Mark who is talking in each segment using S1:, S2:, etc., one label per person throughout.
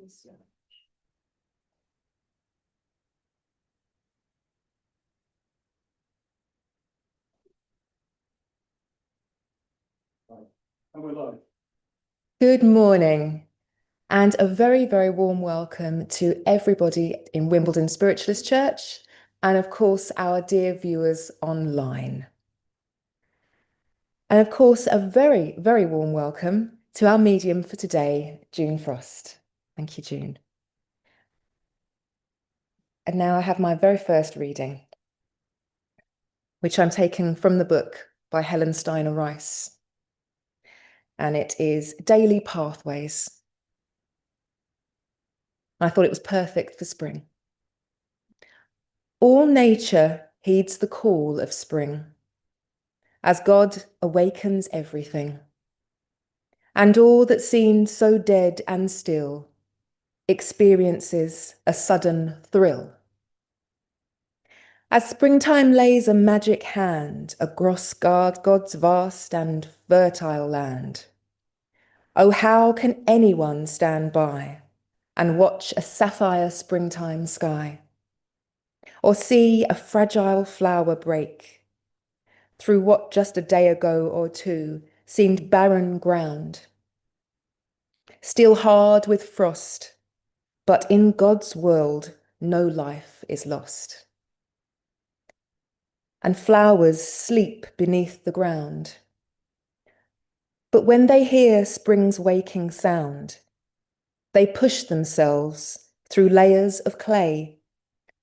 S1: And we're live.
S2: Good morning, and a very, very warm welcome to everybody in Wimbledon Spiritualist Church, and of course, our dear viewers online. And of course, a very, very warm welcome to our medium for today, June Frost. Thank you, June. And now I have my very first reading, which I'm taking from the book by Helen Steiner Rice. And it is Daily Pathways. I thought it was perfect for spring. All nature heeds the call of spring, as God awakens everything, and all that seemed so dead and still experiences a sudden thrill. As springtime lays a magic hand across God's vast and fertile land, oh, how can anyone stand by and watch a sapphire springtime sky, or see a fragile flower break through what just a day ago or two seemed barren ground, still hard with frost, but in God's world no life is lost. And flowers sleep beneath the ground. But when they hear spring's waking sound, they push themselves through layers of clay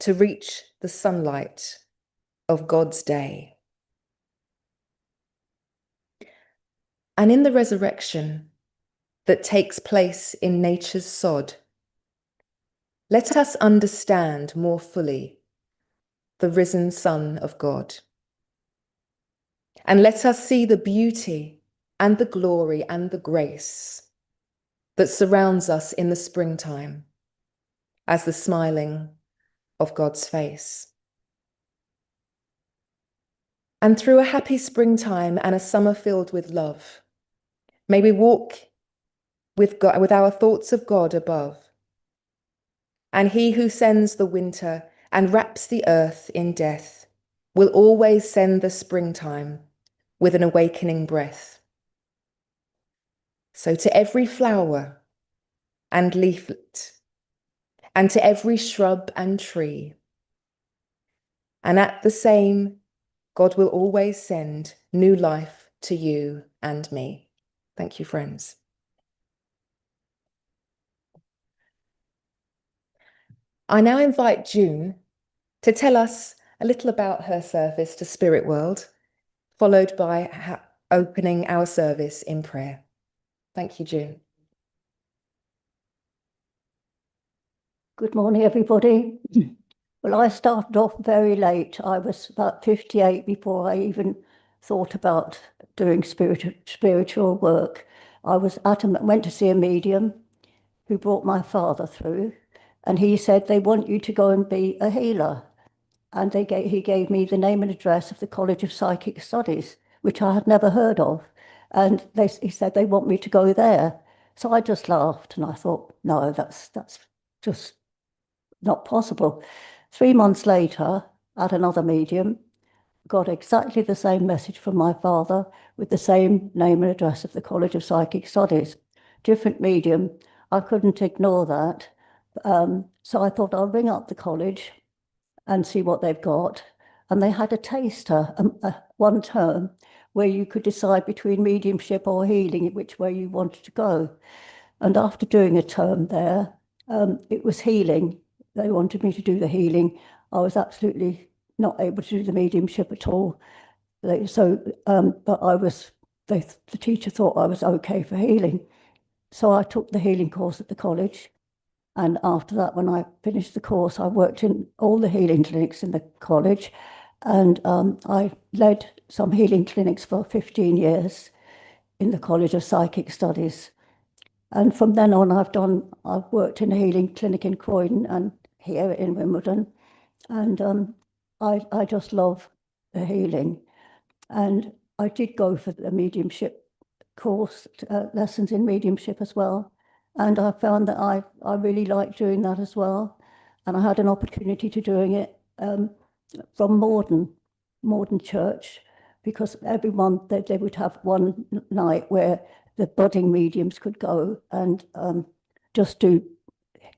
S2: to reach the sunlight of God's day. And in the resurrection that takes place in nature's sod, let us understand more fully the risen Son of God. And let us see the beauty and the glory and the grace that surrounds us in the springtime as the smiling of God's face. And through a happy springtime and a summer filled with love, may we walk with God, with our thoughts of God above. And he who sends the winter and wraps the earth in death will always send the springtime with an awakening breath. So to every flower and leaflet, and to every shrub and tree, and at the same, God will always send new life to you and me. Thank you, friends. I now invite June to tell us a little about her service to Spirit World, followed by opening our service in prayer. Thank you, June.
S3: Good morning, everybody. Well, I started off very late. I was about 58 before I even thought about doing spiritual work. I was went to see a medium who brought my father through, and he said, they want you to go and be a healer. And he gave me the name and address of the College of Psychic Studies, which I had never heard of. And he said they want me to go there. So I just laughed and I thought, no, that's just not possible. 3 months later, at another medium, got exactly the same message from my father with the same name and address of the College of Psychic Studies. Different medium. I couldn't ignore that. So I thought I'll ring up the college and see what they've got. And they had a taster, one term, where you could decide between mediumship or healing, which way you wanted to go. And after doing a term there, it was healing. They wanted me to do the healing. I was absolutely not able to do the mediumship at all. But the teacher thought I was okay for healing. So I took the healing course at the college. And after that, when I finished the course, I worked in all the healing clinics in the college. And I led some healing clinics for 15 years in the College of Psychic Studies. And from then on, I've worked in a healing clinic in Croydon and here in Wimbledon. And I just love the healing. And I did go for the mediumship course, lessons in mediumship as well. And I found that I really liked doing that as well. And I had an opportunity to doing it from Morden Church, because every month they would have one night where the budding mediums could go and just do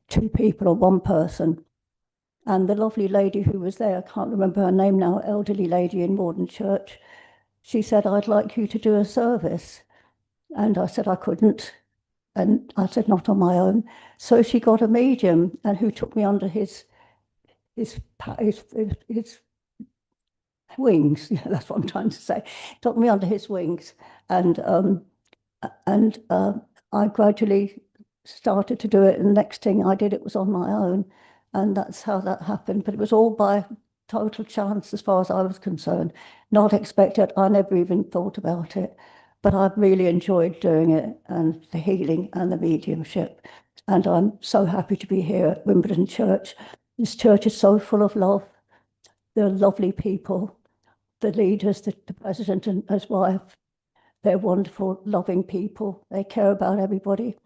S3: 2 people or 1 person. And the lovely lady who was there, I can't remember her name now, elderly lady in Morden Church, she said, "I'd like you to do a service." And I said I couldn't. And I said, "Not on my own." So she got a medium, and who took me under his wings. Yeah, that's what I'm trying to say. Took me under his wings, and I gradually started to do it. And the next thing I did, it was on my own, and that's how that happened. But it was all by total chance, as far as I was concerned. Not expected. I never even thought about it, but I've really enjoyed doing it, and the healing and the mediumship. And I'm so happy to be here at Wimbledon Church. This church is so full of love. They're lovely people. The leaders, the president and his wife, they're wonderful, loving people. They care about everybody.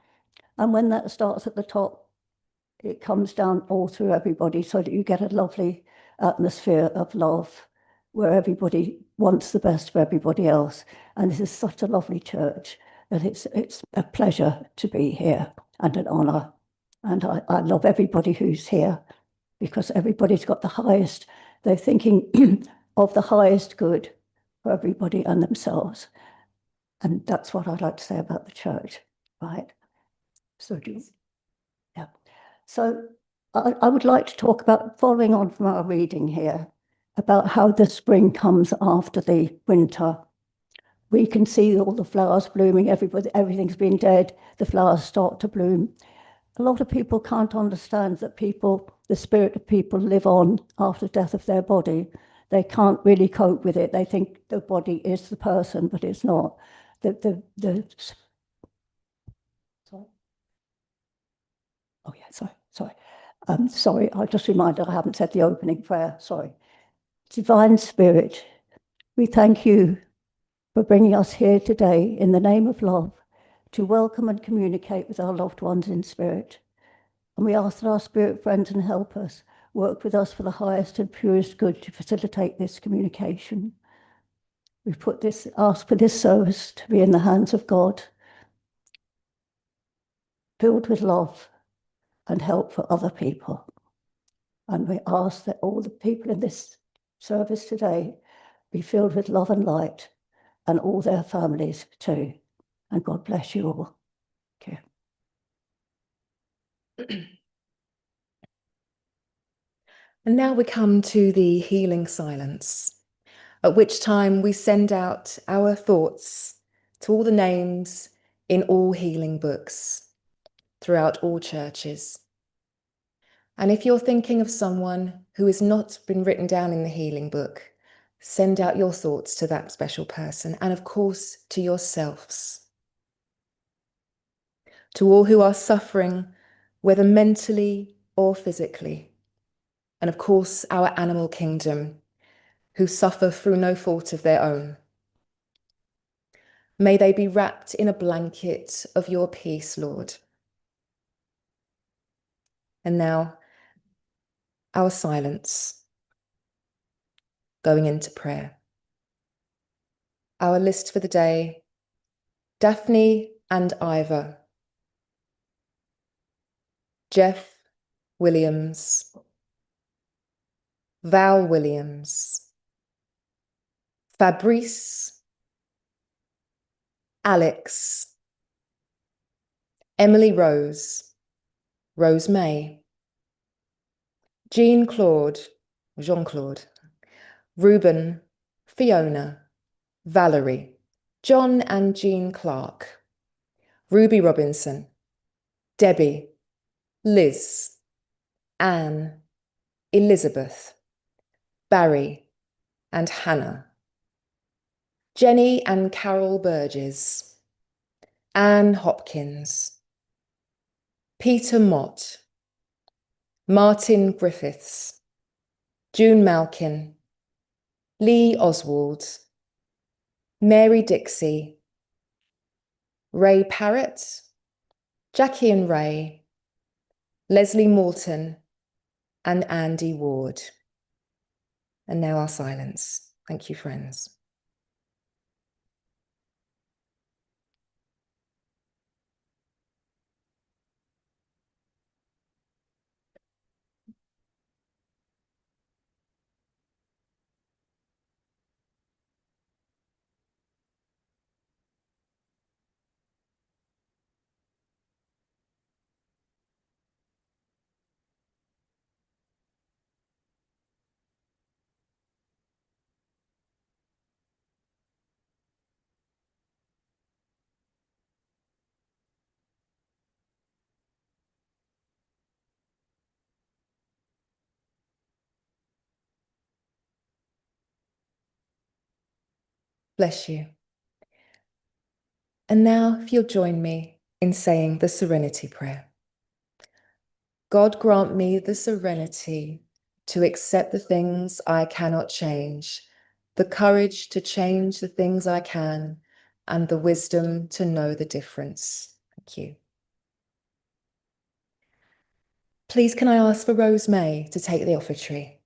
S3: And when that starts at the top, it comes down all through everybody, so that you get a lovely atmosphere of love where everybody wants the best for everybody else. And this is such a lovely church that it's a pleasure to be here and an honor. And I love everybody who's here, because everybody's got the highest, they're thinking of the highest good for everybody and themselves. And that's what I'd like to say about the church, right? So yeah. So I would like to talk about, following on from our reading here, about how the spring comes after the winter. We can see all the flowers blooming, everything's been dead, the flowers start to bloom. A lot of people can't understand that the spirit of people live on after the death of their body. They can't really cope with it. They think the body is the person, but it's not. Sorry. Oh yeah, sorry. Sorry, I'll just remind you, I haven't said the opening prayer, sorry. Divine Spirit, we thank you for bringing us here today in the name of love to welcome and communicate with our loved ones in spirit. And we ask that our spirit friends and helpers work with us for the highest and purest good to facilitate this communication. We've asked for this service to be in the hands of God, filled with love and help for other people. And we ask that all the people in this service today be filled with love and light, and all their families too. And God bless you all. Okay.
S2: And now we come to the healing silence, at which time we send out our thoughts to all the names in all healing books throughout all churches. And if you're thinking of someone who has not been written down in the healing book, send out your thoughts to that special person, and of course to yourselves. To all who are suffering, whether mentally or physically, and of course our animal kingdom, who suffer through no fault of their own. May they be wrapped in a blanket of your peace, Lord. And now, our silence, going into prayer. Our list for the day: Daphne and Ivor, Jeff Williams, Val Williams, Fabrice, Alex, Emily Rose, Rose May, Jean-Claude, Reuben, Fiona, Valerie, John and Jean Clark, Ruby Robinson, Debbie, Liz, Anne, Elizabeth, Barry and Hannah, Jenny and Carol Burgess, Anne Hopkins, Peter Mott, Martin Griffiths, June Malkin, Lee Oswald, Mary Dixie, Ray Parrott, Jackie and Ray, Leslie Morton, and Andy Ward. And now our silence. Thank you, friends. Bless you. And now, if you'll join me in saying the Serenity Prayer. God grant me the serenity to accept the things I cannot change, the courage to change the things I can, and the wisdom to know the difference. Thank you. Please, can I ask for Rose May to take the offertory?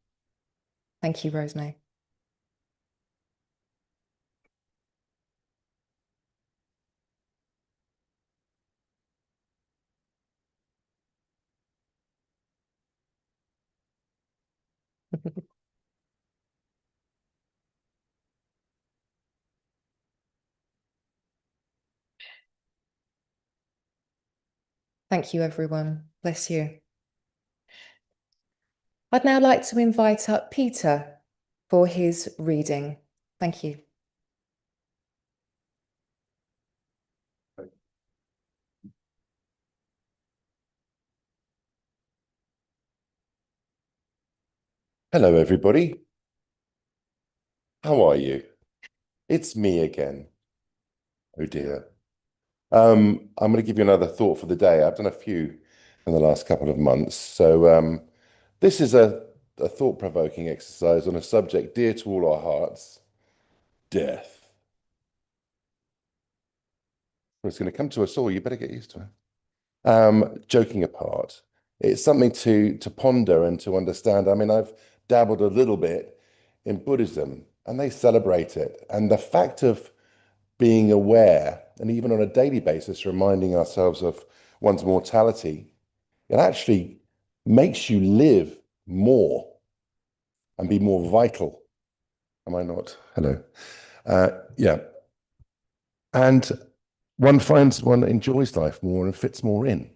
S2: Thank you, Rose May. Thank you, everyone. Bless you. I'd now like to invite up Peter for his reading. Thank you.
S4: Hello, everybody. How are you? It's me again. Oh dear. I'm going to give you another thought for the day. I've done a few in the last couple of months. So this is a thought-provoking exercise on a subject dear to all our hearts, death. It's going to come to us all. You better get used to it. Joking apart, it's something to ponder and to understand. I mean, I've dabbled a little bit in Buddhism, and they celebrate it. And the fact of being aware, and even on a daily basis, reminding ourselves of one's mortality, it actually makes you live more and be more vital. Am I not? Hello. Yeah. And one finds one enjoys life more and fits more in.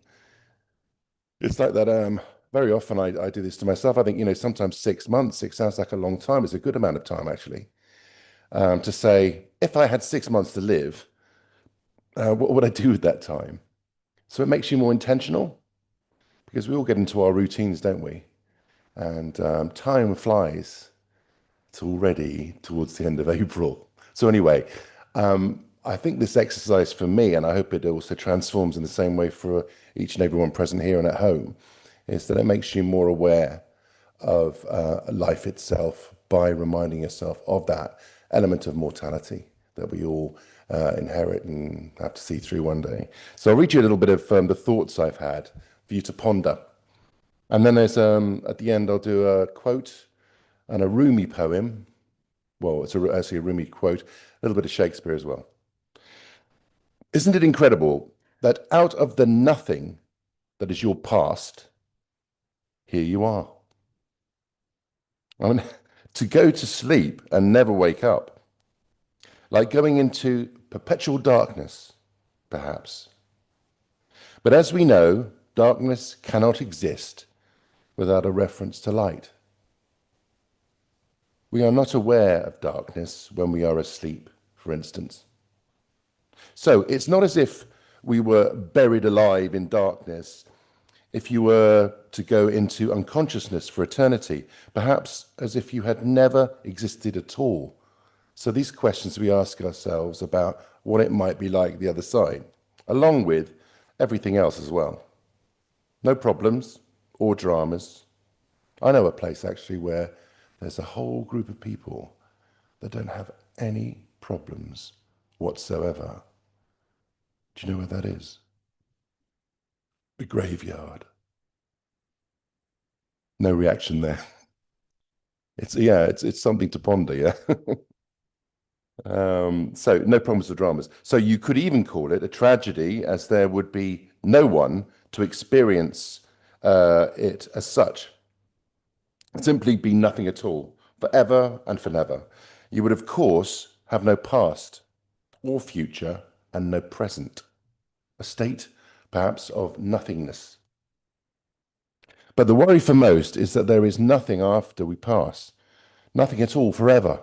S4: It's like that. Very often I do this to myself. I think, sometimes 6 months, it sounds like a long time. It's a good amount of time, actually, to say, if I had 6 months to live, what would I do with that time? So it makes you more intentional, because we all get into our routines, don't we? And time flies. It's already towards the end of April. So anyway, I think this exercise for me, and I hope it also transforms in the same way for each and everyone present here and at home, is that it makes you more aware of life itself by reminding yourself of that element of mortality that we all inherit and have to see through one day. So I'll read you a little bit of the thoughts I've had for you to ponder. And then there's, at the end, I'll do a quote and a Rumi poem. Well, it's actually a Rumi quote, a little bit of Shakespeare as well. Isn't it incredible that out of the nothing that is your past, here you are? I mean, to go to sleep and never wake up, like going into perpetual darkness, perhaps. But as we know, darkness cannot exist without a reference to light. We are not aware of darkness when we are asleep, for instance. So it's not as if we were buried alive in darkness. If you were to go into unconsciousness for eternity, perhaps as if you had never existed at all. So these questions we ask ourselves about what it might be like the other side, along with everything else as well. No problems or dramas. I know a place actually where there's a whole group of people that don't have any problems whatsoever. Do you know where that is? The graveyard. No reaction there. It's something to ponder, yeah. So no problems with dramas. So you could even call it a tragedy, as there would be no one to experience it as such. Simply be nothing at all, forever and for never. You would, of course, have no past or future and no present. A state, perhaps, of nothingness. But the worry for most is that there is nothing after we pass, nothing at all forever.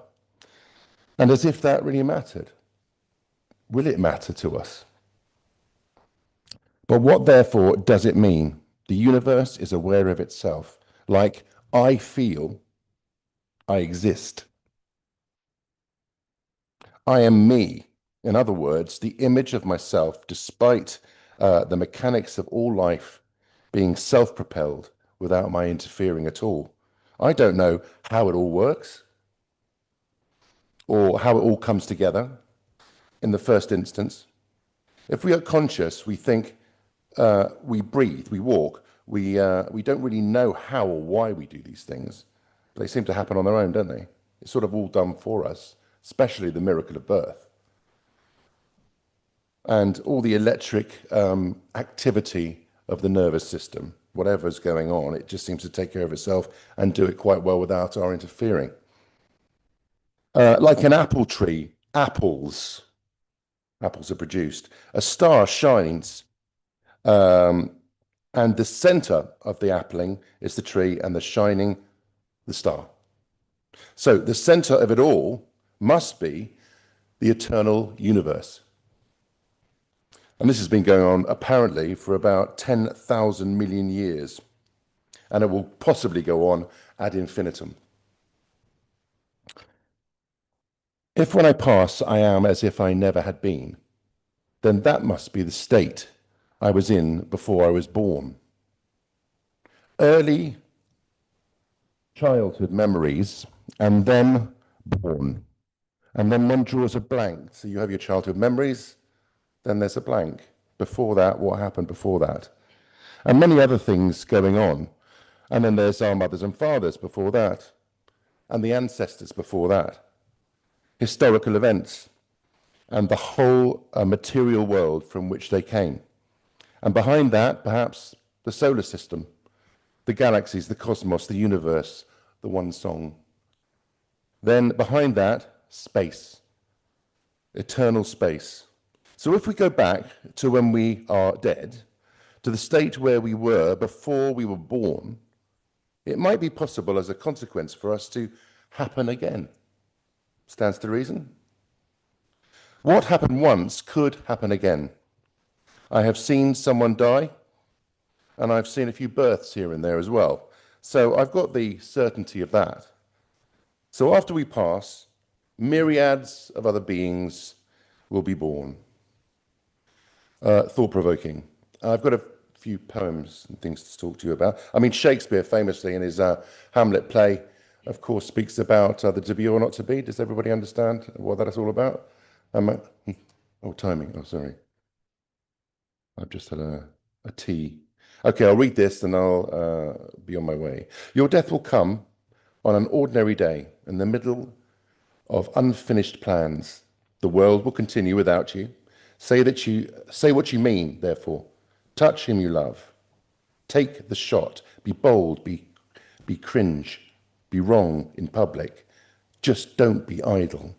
S4: And as if that really mattered. Will it matter to us? But what, therefore, does it mean? The universe is aware of itself, like I feel, I exist. I am me. In other words, the image of myself, despite the mechanics of all life being self-propelled without my interfering at all. I don't know how it all works or how it all comes together in the first instance. If we are conscious, we think, we breathe, we walk, we don't really know how or why we do these things. But they seem to happen on their own, don't they? It's sort of all done for us, especially the miracle of birth. And all the electric activity of the nervous system, whatever's going on, it just seems to take care of itself and do it quite well without our interfering. Like an apple tree, apples are produced. A star shines, and the center of the appling is the tree, and the shining, the star. So the center of it all must be the eternal universe. And this has been going on apparently for about 10,000 million years, and it will possibly go on ad infinitum. If when I pass I am as if I never had been, then that must be the state I was in before I was born. Early childhood memories, and then born. And then one draws a blank. So you have your childhood memories, then there's a blank. Before that, what happened before that? And many other things going on. And then there's our mothers and fathers before that, and the ancestors before that. Historical events, and the whole material world from which they came. And behind that, perhaps the solar system, the galaxies, the cosmos, the universe, the one song. Then behind that, space, eternal space. So if we go back to when we are dead, to the state where we were before we were born, it might be possible as a consequence for us to happen again. Stands to reason? What happened once could happen again. I have seen someone die, and I've seen a few births here and there as well. So I've got the certainty of that. So after we pass, myriads of other beings will be born. Thought-provoking. I've got a few poems and things to talk to you about. I mean, Shakespeare famously in his Hamlet play, of course, speaks about the to be or not to be. Does everybody understand what that is all about? Oh, timing. Oh, sorry. I've just had a tea. Okay, I'll read this and I'll be on my way. Your death will come on an ordinary day in the middle of unfinished plans. The world will continue without you. Say what you mean, therefore. Touch him you love. Take the shot. Be bold. Be cringe. Be wrong in public. Just don't be idle.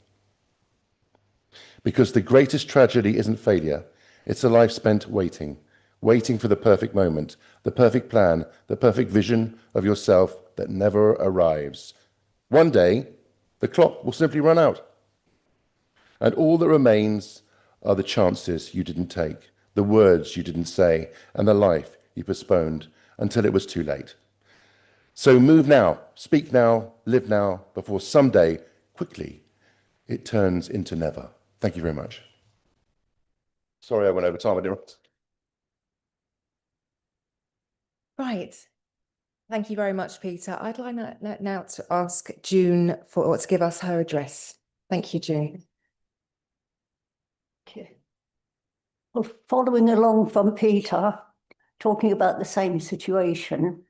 S4: Because the greatest tragedy isn't failure. It's a life spent waiting for the perfect moment, the perfect plan, the perfect vision of yourself that never arrives. One day, the clock will simply run out. And all that remains are the chances you didn't take, the words you didn't say, and the life you postponed until it was too late. So move now, speak now, live now, before someday, quickly, it turns into never. Thank you very much. Sorry I went over time, I didn't.
S2: Right. Thank you very much, Peter. I'd like now to ask June to give us her address. Thank you, June.
S3: Okay. Well, following along from Peter, talking about the same situation.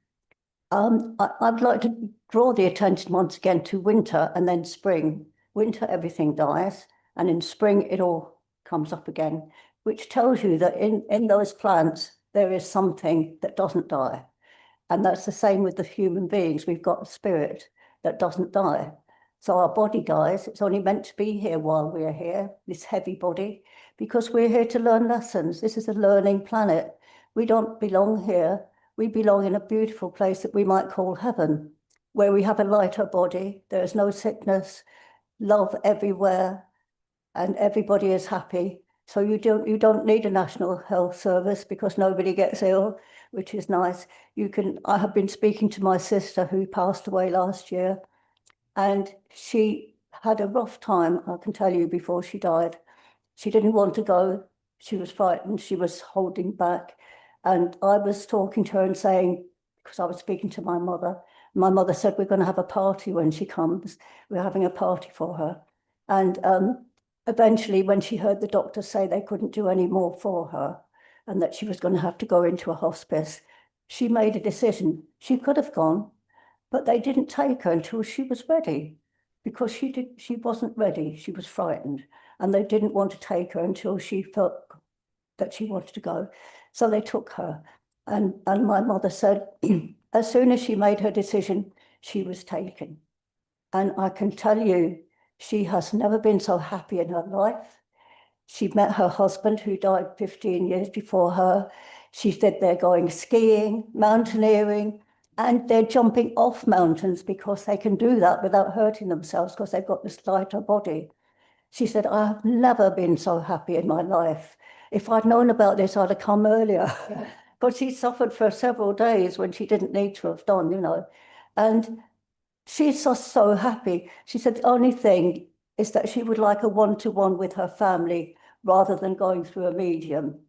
S3: I'd like to draw the attention once again to winter and then spring. Winter, everything dies, and in spring, it all comes up again, which tells you that in those plants, there is something that doesn't die. And that's the same with the human beings. We've got a spirit that doesn't die. So our body dies. It's only meant to be here while we're here, this heavy body, because we're here to learn lessons. This is a learning planet. We don't belong here. We belong in a beautiful place that we might call heaven, where we have a lighter body. There is no sickness, love everywhere, and everybody is happy. So you don't need a national health service because nobody gets ill, which is nice. I have been speaking to my sister who passed away last year, and she had a rough time, I can tell you, before she died. She didn't want to go. She was frightened. She was holding back. And I was talking to her and saying, because I was speaking to my mother said, we're going to have a party when she comes. We're having a party for her. And eventually, when she heard the doctor say they couldn't do any more for her and that she was going to have to go into a hospice, she made a decision. She could have gone, but they didn't take her until she was ready, because she wasn't ready. She was frightened, and they didn't want to take her until she felt that she wanted to go. So they took her. And my mother said, as soon as she made her decision, she was taken. And I can tell you, she has never been so happy in her life. She met her husband, who died 15 years before her. She said they're going skiing, mountaineering, and they're jumping off mountains because they can do that without hurting themselves because they've got this lighter body. She said, I have never been so happy in my life. If I'd known about this, I'd have come earlier. But she suffered for several days when she didn't need to have done, you know. And she's just so happy. She said the only thing is that she would like a one-to-one with her family rather than going through a medium.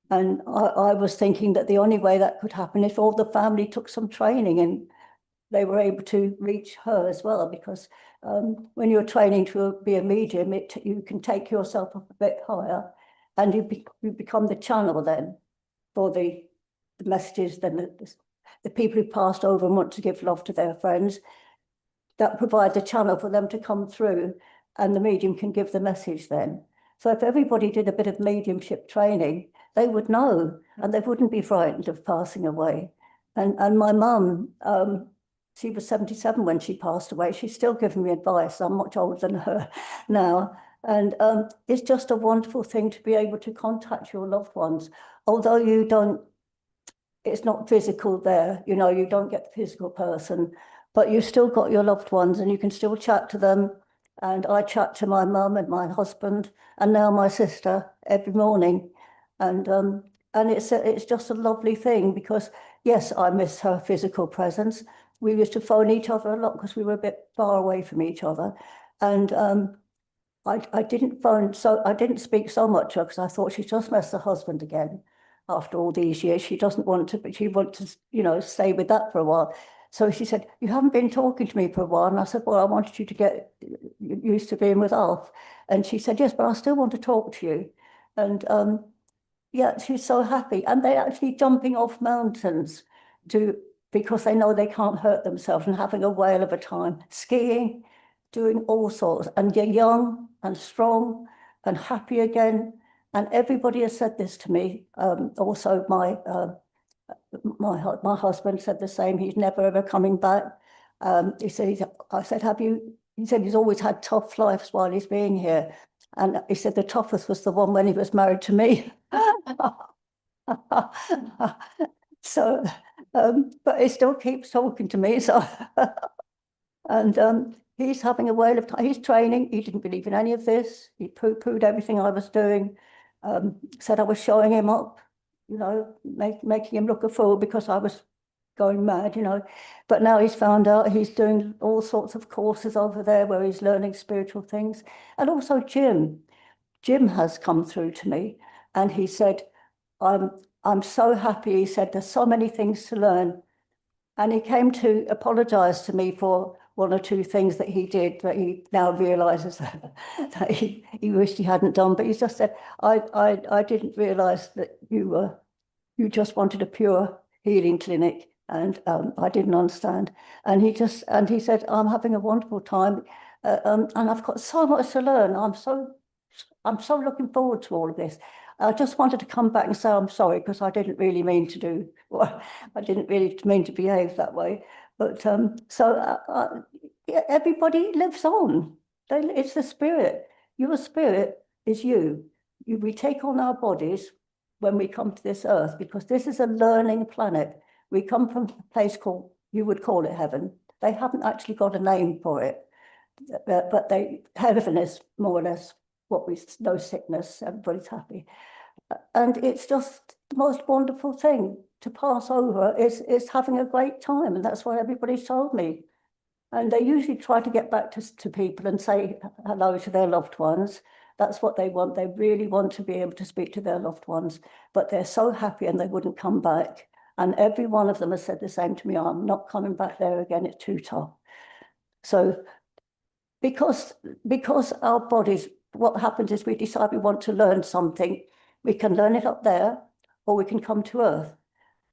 S3: And I was thinking that the only way that could happen if all the family took some training and they were able to reach her as well, because when you're training to be a medium, you can take yourself up a bit higher, and you become the channel then for the messages, then the people who passed over and want to give love to their friends, that provides a channel for them to come through, and the medium can give the message then. So if everybody did a bit of mediumship training, they would know, and they wouldn't be frightened of passing away. And my mum, she was 77 when she passed away. She's still giving me advice. I'm much older than her now. And it's just a wonderful thing to be able to contact your loved ones. Although it's not physical there, you know, you don't get the physical person, but you still got your loved ones and you can still chat to them. And I chat to my mum and my husband and now my sister every morning. And it's just a lovely thing because, yes, I miss her physical presence. We used to phone each other a lot because we were a bit far away from each other. And I didn't speak so much to her because I thought she's just missed her husband again after all these years. She doesn't want to, but she wants to, you know, stay with that for a while. So she said, you haven't been talking to me for a while. And I said, well, I wanted you to get used to being with Alf. And she said, yes, but I still want to talk to you. And yeah, she's so happy. And they're actually jumping off mountains because they know they can't hurt themselves and having a whale of a time, skiing, doing all sorts. And you're young and strong and happy again. And everybody has said this to me. Also, my husband said the same. He's never ever coming back. He said, I said, have you? He said he's always had tough lives while he's been here. And he said the toughest was the one when he was married to me. So, but he still keeps talking to me. So, and he's having a whale of time. He's training. He didn't believe in any of this. He poo-pooed everything I was doing. Said I was showing him up, you know, making him look a fool because I was going mad, you know. But now he's found out he's doing all sorts of courses over there where he's learning spiritual things. And also Jim has come through to me and he said, I'm so happy. He said, there's so many things to learn. And he came to apologize to me for one or two things that he did that he now realizes that he wished he hadn't done. But he just said, I didn't realize that you were you just wanted a pure healing clinic. And I didn't understand. And he said, I'm having a wonderful time. And I've got so much to learn. I'm so looking forward to all of this. I just wanted to come back and say I'm sorry because I didn't really mean to do, well, I didn't really mean to behave that way. But yeah, everybody lives on. It's the spirit. Your spirit is you. We take on our bodies when we come to this earth because this is a learning planet. We come from a place called, you would call it heaven. They haven't actually got a name for it, but heaven is more or less what we know, sickness, everybody's happy. And it's just the most wonderful thing to pass over is having a great time. And that's what everybody's told me. And they usually try to get back to people and say hello to their loved ones. That's what they want. They really want to be able to speak to their loved ones, but they're so happy and they wouldn't come back. And every one of them has said the same to me, I'm not coming back there again, it's too tough. So because our bodies, what happens is we decide we want to learn something, we can learn it up there or we can come to Earth.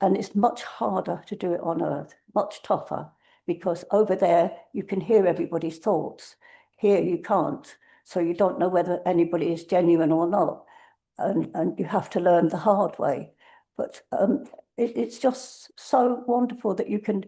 S3: And it's much harder to do it on Earth, much tougher, because over there you can hear everybody's thoughts. Here you can't. So you don't know whether anybody is genuine or not. And you have to learn the hard way. But it's just so wonderful that you can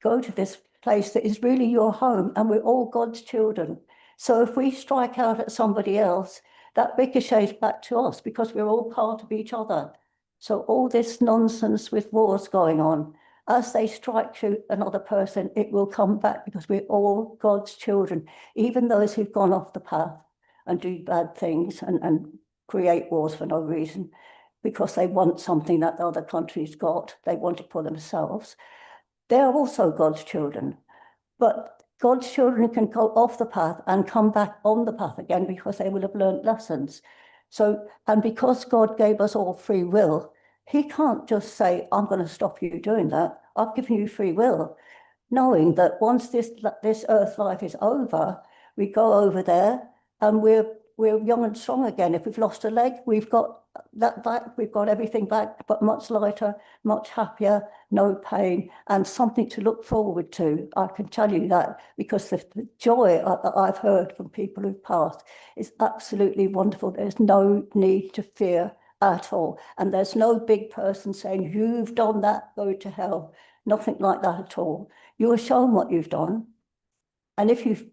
S3: go to this place that is really your home, and we're all God's children. So if we strike out at somebody else, that ricochets back to us because we're all part of each other. So all this nonsense with wars going on, as they strike to another person, it will come back because we're all God's children, even those who've gone off the path and do bad things and create wars for no reason, because they want something that the other country's got. They want it for themselves. They're also God's children. But God's children can go off the path and come back on the path again because they will have learned lessons. So, and because God gave us all free will, he can't just say, I'm going to stop you doing that. I've given you free will, knowing that once this earth life is over, we go over there and we're young and strong again. If we've lost a leg, we've got that back, we've got everything back, but much lighter, much happier, no pain, and something to look forward to. I can tell you that because the joy that I've heard from people who've passed is absolutely wonderful. There's no need to fear at all. And there's no big person saying, you've done that, go to hell. Nothing like that at all. You are shown what you've done. And if you've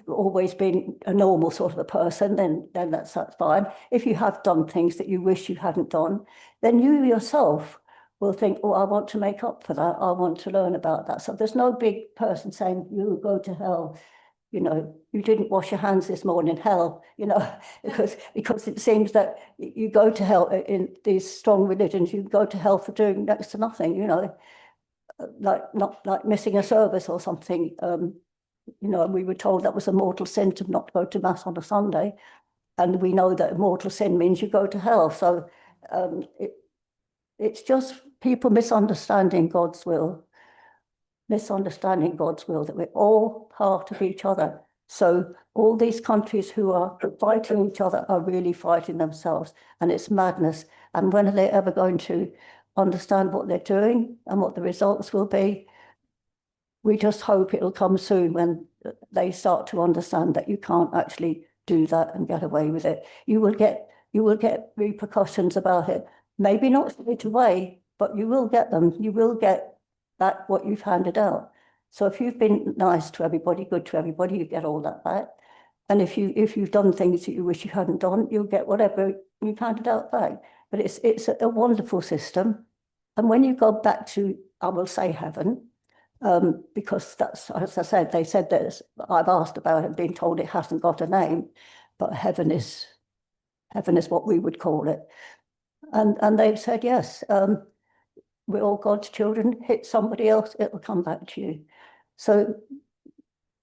S3: always been a normal sort of a person, then that's fine. If you have done things that you wish you hadn't done, then you yourself will think, oh, I want to make up for that. I want to learn about that. So there's no big person saying, you go to hell. You know, you didn't wash your hands this morning, hell, you know, because it seems that you go to hell in these strong religions, you go to hell for doing next to nothing, you know, like missing a service or something. You know, we were told that was a mortal sin to not go to mass on a Sunday. And we know that a mortal sin means you go to hell. So it's just people misunderstanding God's will. That we're all part of each other. So all these countries who are fighting each other are really fighting themselves, and it's madness. And when are they ever going to understand what they're doing and what the results will be? We just hope it'll come soon when they start to understand that you can't actually do that and get away with it. You will get repercussions about it. Maybe not straight away, but you will get them. You will get back what you've handed out. So if you've been nice to everybody, good to everybody, you get all that back. And if you've done things that you wish you hadn't done, you'll get whatever you've handed out back. But it's a wonderful system. And when you go back to, I will say, heaven, because that's, as I said, they said that I've asked about it, being told it hasn't got a name, but heaven is what we would call it. And they've said, yes, we're all God's children, hit somebody else, it'll come back to you. So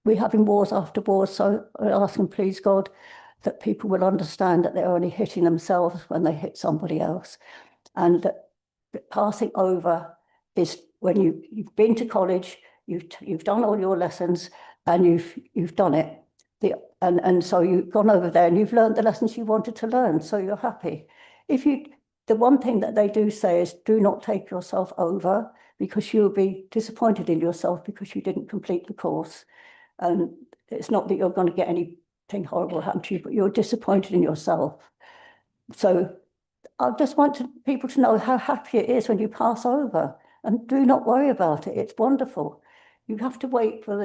S3: we're having wars after wars, so we're asking, please God, that people will understand that they're only hitting themselves when they hit somebody else. And that passing over is when you've been to college, you've done all your lessons and you've done it. And so you've gone over there and you've learned the lessons you wanted to learn, so you're happy. the one thing that they do say is do not take yourself over, because you'll be disappointed in yourself because you didn't complete the course. And it's not that you're going to get anything horrible happen to you, but you're disappointed in yourself. So I just want people to know how happy it is when you pass over, and do not worry about it. It's wonderful. You have to wait for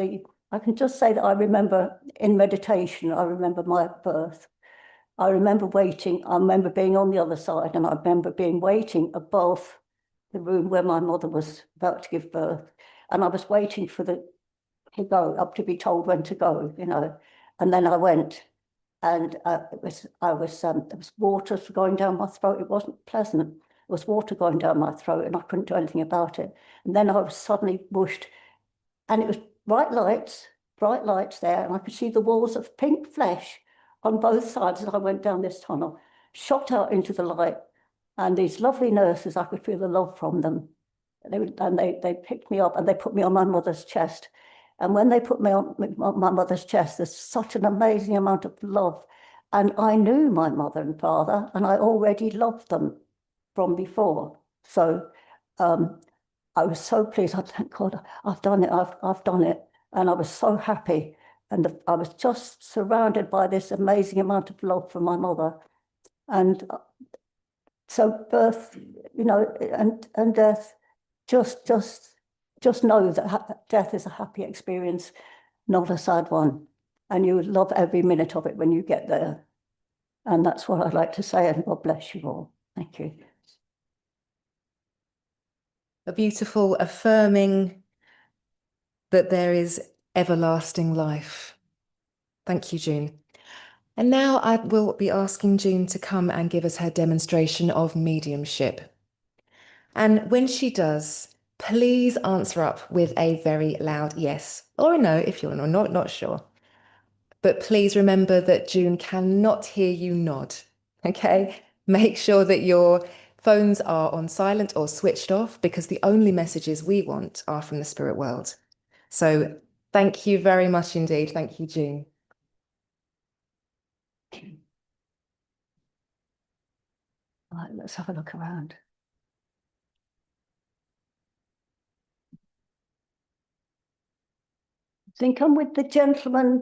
S3: I can just say that I remember in meditation, I remember my birth. I remember waiting, I remember being on the other side, and I remember waiting above the room where my mother was about to give birth. And I was waiting for to go up, to be told when to go, you know. And then I went, and there was water going down my throat. It wasn't pleasant. There was water going down my throat, and I couldn't do anything about it. And then I was suddenly whooshed, and it was bright lights there, and I could see the walls of pink flesh on both sides as I went down this tunnel, shot out into the light. And these lovely nurses, I could feel the love from them. They picked me up and they put me on my mother's chest. And when they put me on my mother's chest, there's such an amazing amount of love. And I knew my mother and father, and I already loved them from before. So I was so pleased. I thank God, I've done it. I've done it. And I was so happy. And I was just surrounded by this amazing amount of love from my mother. And so birth, you know, and death, just know that death is a happy experience, not a sad one. And you would love every minute of it when you get there. And that's what I'd like to say, and God bless you all. Thank you.
S2: A beautiful affirming that there is everlasting life. Thank you, June. And now I will be asking June to come and give us her demonstration of mediumship. And when she does, please answer up with a very loud yes or a no if you're not sure. But please remember that June cannot hear you nod, okay? Make sure that your phones are on silent or switched off, because the only messages we want are from the spirit world. So thank you very much indeed. Thank you, June.
S3: Right, let's have a look around. I think I'm with the gentleman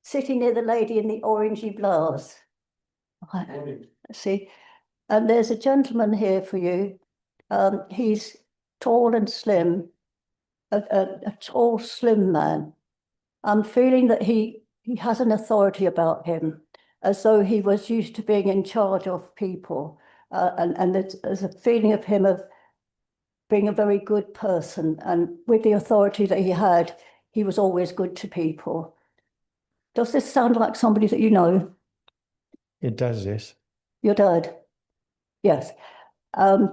S3: sitting near the lady in the orangey blouse. Right. See, and there's a gentleman here for you. He's tall and slim, a tall, slim man. I'm feeling that he has an authority about him, as though he was used to being in charge of people. And there's a feeling of him of being a very good person. And with the authority that he had, he was always good to people. Does this sound like somebody that you know?
S1: It does, yes.
S3: Your dad? Yes. Yeah.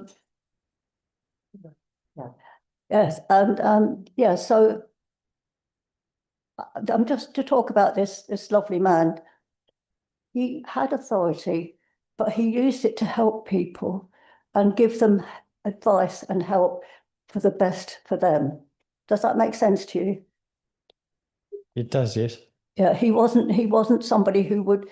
S3: Yes, and yeah, so I'm just to talk about this lovely man. He had authority, but he used it to help people and give them advice and help for the best for them. Does that make sense to you?
S1: It does, yes.
S3: Yeah, he wasn't somebody who would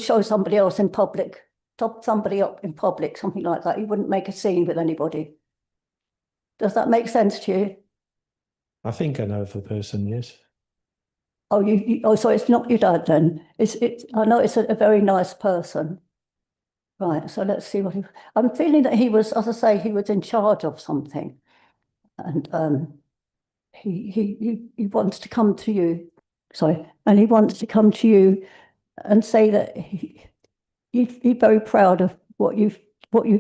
S3: show somebody else in public, top somebody up in public, something like that. He wouldn't make a scene with anybody. Does that make sense to you?
S1: I think I know of the person, yes.
S3: Oh, so it's not your dad then. I know it's a very nice person. Right, so let's see what I'm feeling that he was, as I say, he was in charge of something. And he wants to come to you. Sorry, and he wants to come to you and say that he's very proud of what you've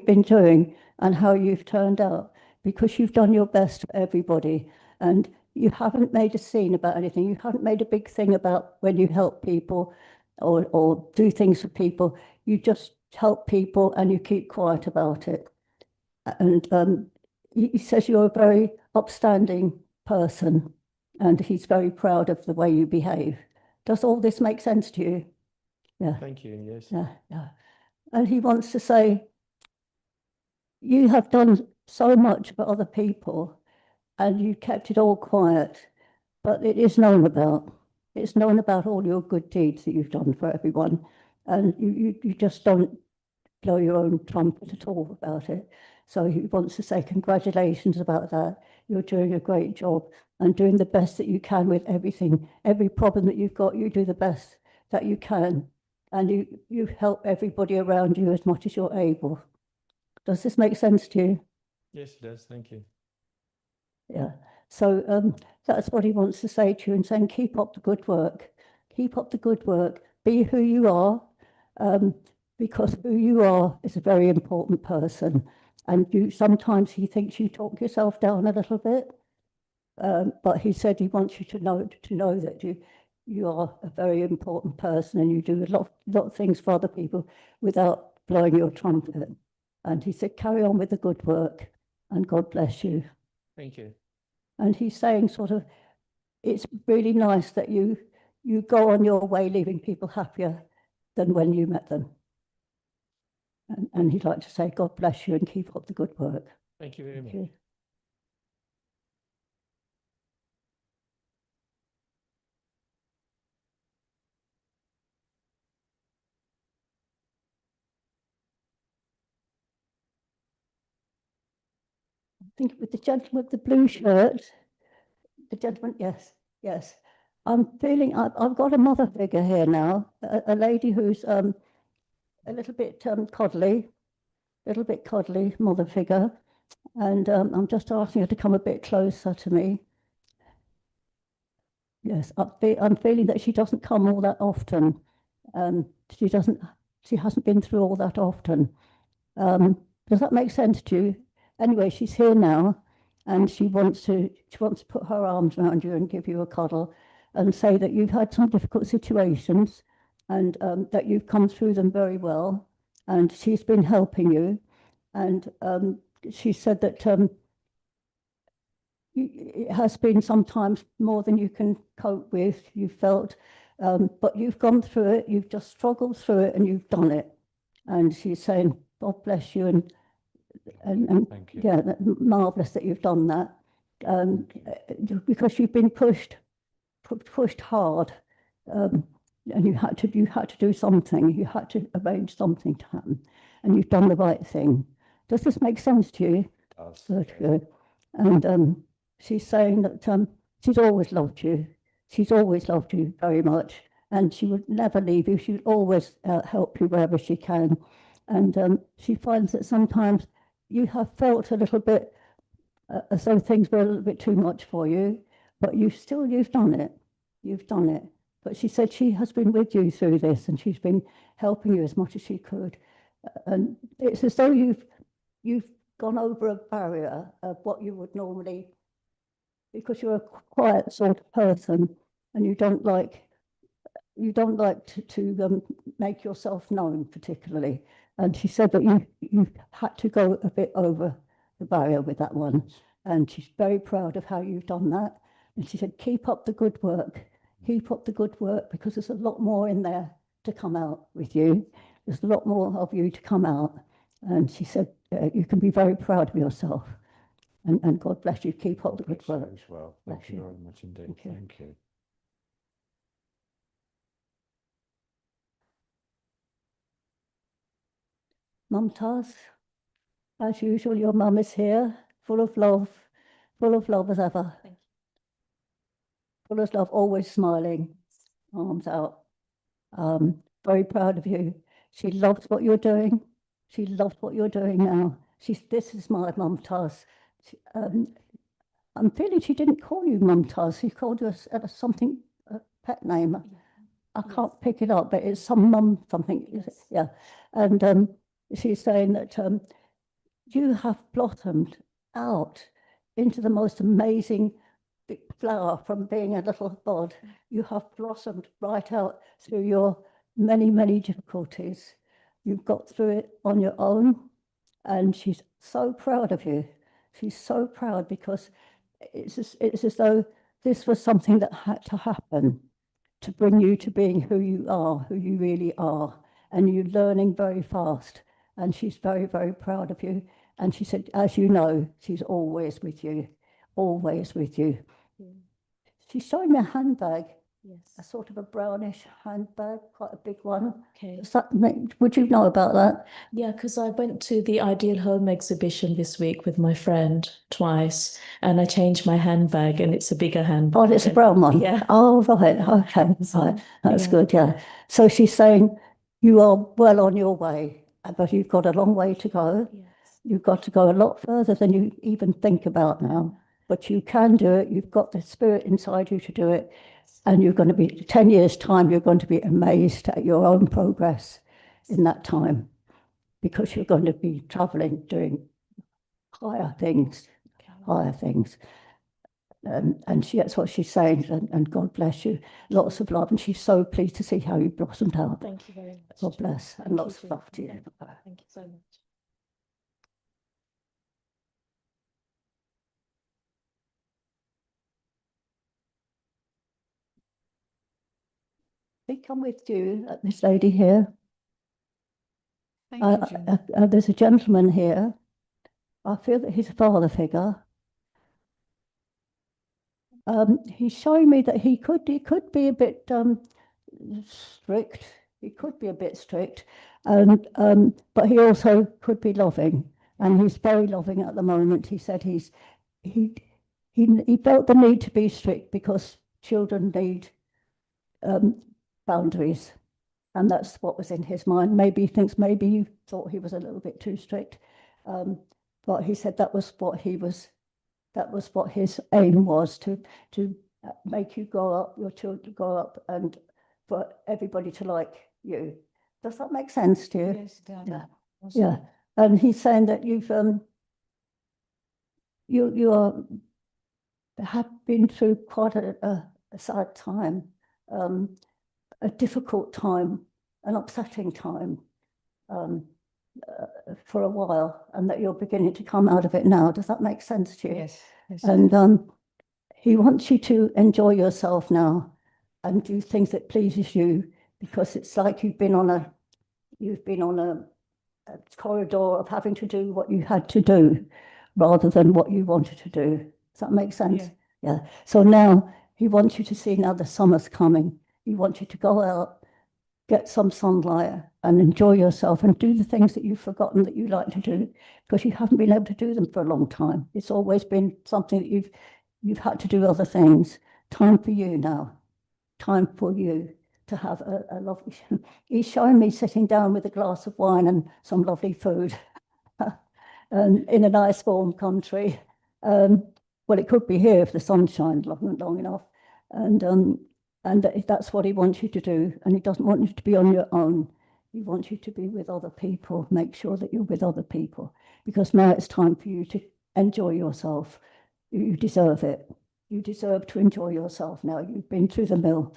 S3: been doing and how you've turned out, because you've done your best for everybody, and you haven't made a scene about anything. You haven't made a big thing about when you help people or do things for people. You just help people and you keep quiet about it. And he says you're a very upstanding person, and he's very proud of the way you behave. Does all this make sense to you? Yeah.
S1: Thank you, yes.
S3: Yeah. And he wants to say, you have done so much for other people and you kept it all quiet, but it is known about. It's known about all your good deeds that you've done for everyone. And you just don't blow your own trumpet at all about it. So he wants to say congratulations about that. You're doing a great job and doing the best that you can with everything. Every problem that you've got, you do the best that you can. And you help everybody around you as much as you're able. Does this make sense to you?
S1: Yes, it does. Thank you.
S3: Yeah. So that's what he wants to say to you, and saying, keep up the good work. Keep up the good work. Be who you are, because who you are is a very important person. And sometimes he thinks you talk yourself down a little bit, but he said he wants you to know that you are a very important person, and you do a lot of things for other people without blowing your trumpet. And he said, carry on with the good work, and God bless you.
S1: Thank you.
S3: And he's saying sort of, it's really nice that you go on your way leaving people happier than when you met them. And he'd like to say, God bless you and keep up the good work.
S1: Thank you very much.
S3: Okay. I think with the gentleman with the blue shirt, the gentleman, yes. I'm feeling, I've got a mother figure here now, a lady who's a little bit coddly, mother figure. And I'm just asking her to come a bit closer to me. Yes, I'm feeling that she doesn't come all that often. She hasn't been through all that often. Does that make sense to you? Anyway, she's here now, and she wants to put her arms around you and give you a cuddle and say that you've had some difficult situations, and that you've come through them very well, and she's been helping you. And she said that it has been sometimes more than you can cope with, you felt, but you've gone through it, you've just struggled through it, and you've done it. And she's saying, God bless you, and
S1: Thank you.
S3: yeah, marvelous that you've done that, because you've been pushed hard, and you had to do something, you had to arrange something to happen, and you've done the right thing. Does this make sense to you? Good. And she's saying that she's always loved you. She's always loved you very much, and she would never leave you. She would always help you wherever she can. And she finds that sometimes you have felt a little bit as though things were a little bit too much for you, but you've done it. You've done it. But she said she has been with you through this, and she's been helping you as much as she could. And it's as though you've gone over a barrier of what you would normally, because you're a quiet sort of person, and you don't like to make yourself known particularly. And she said that you had to go a bit over the barrier with that one, and she's very proud of how you've done that. And she said, keep up the good work, because there's a lot more in there to come out with you. There's a lot more of you to come out. And she said, you can be very proud of yourself. And God bless you. Keep up the good work.
S1: As well.
S3: Bless
S1: Thank you
S3: you.
S1: very much indeed.
S3: Thank you.
S1: Thank you.
S3: Mumtaz, as usual, your mum is here, full of love as ever.
S5: Thank you.
S3: Full of love, always smiling, arms out. Very proud of you. She loves what you're doing. She loves what you're doing now. This is my Mumtaz. I'm feeling she didn't call you Mumtaz. She called you something, a pet name. I can't pick it up, but it's some mum something. Is it?
S5: Yes.
S3: Yeah. And she's saying that you have blossomed out into the most amazing big flower from being a little bud. You have blossomed right out through your many, many difficulties. You've got through it on your own, and she's so proud of you. She's so proud, because it's as though this was something that had to happen to bring you to being who you really are, and you're learning very fast. And she's very, very proud of you. And she said, as you know, she's always with you, always with you.
S5: Yeah.
S3: She's showing me a handbag. a
S5: Yes.
S3: sort of a brownish handbag, quite a big one.
S5: Okay.
S3: Would you know about that?
S5: Yeah, because I went to the Ideal Home exhibition this week with my friend twice, and I changed my handbag, and it's a bigger handbag.
S3: Oh, it's a brown one.
S5: Yeah.
S3: Oh, right.
S5: Yeah.
S3: Okay.
S5: So,
S3: Right. That's
S5: yeah.
S3: good. Yeah. So she's saying you are well on your way, but you've got a long way to go.
S5: Yes.
S3: You've got to go a lot further than you even think about now. But you can do it. You've got the spirit inside you to do it. And you're going to be, 10 years' time, you're going to be amazed at your own progress in that time, because you're going to be traveling, doing higher things, higher things. And that's what she's saying. And God bless you. Lots of love. And she's so pleased to see how you blossomed out.
S5: Thank you very much.
S3: God bless. And
S5: Thank
S3: lots
S5: you,
S3: of love to
S5: Julie.
S3: you.
S5: Thank you so much.
S3: I think I'm with you, this lady here.
S1: Thank you, Julie.
S3: There's a gentleman here. I feel that he's a father figure. He's showing me that he could be a bit strict. He could be a bit strict, but he also could be loving, and he's very loving at the moment. He said he felt the need to be strict because children need boundaries, and that's what was in his mind. Maybe he thinks maybe you thought he was a little bit too strict, but he said that was what his aim was, to make you grow up, your children grow up, and for everybody to like you. Does that make sense to you?
S1: Yes, it does.
S3: Yeah.
S1: Awesome.
S3: Yeah. And he's saying that have been through quite a sad time, a difficult time, an upsetting time, for a while, and that you're beginning to come out of it now. Does that make sense to you?
S1: Yes. Yes.
S3: And he wants you to enjoy yourself now and do things that pleases you, because it's like you've been on a corridor of having to do what you had to do rather than what you wanted to do. Does that make sense?
S1: Yeah.
S3: Yeah. So now he wants you to see, now the summer's coming. He wants you to go out, get some sunlight and enjoy yourself and do the things that you've forgotten that you like to do, because you haven't been able to do them for a long time. It's always been something that you've had to do other things. Time for you now. Time for you to have a lovely, he's showing me sitting down with a glass of wine and some lovely food in a nice warm country. Well, it could be here if the sun shines long enough. And that's what he wants you to do. And he doesn't want you to be on your own. He wants you to be with other people. Make sure that you're with other people, because now it's time for you to enjoy yourself. You deserve it. You deserve to enjoy yourself now. You've been through the mill,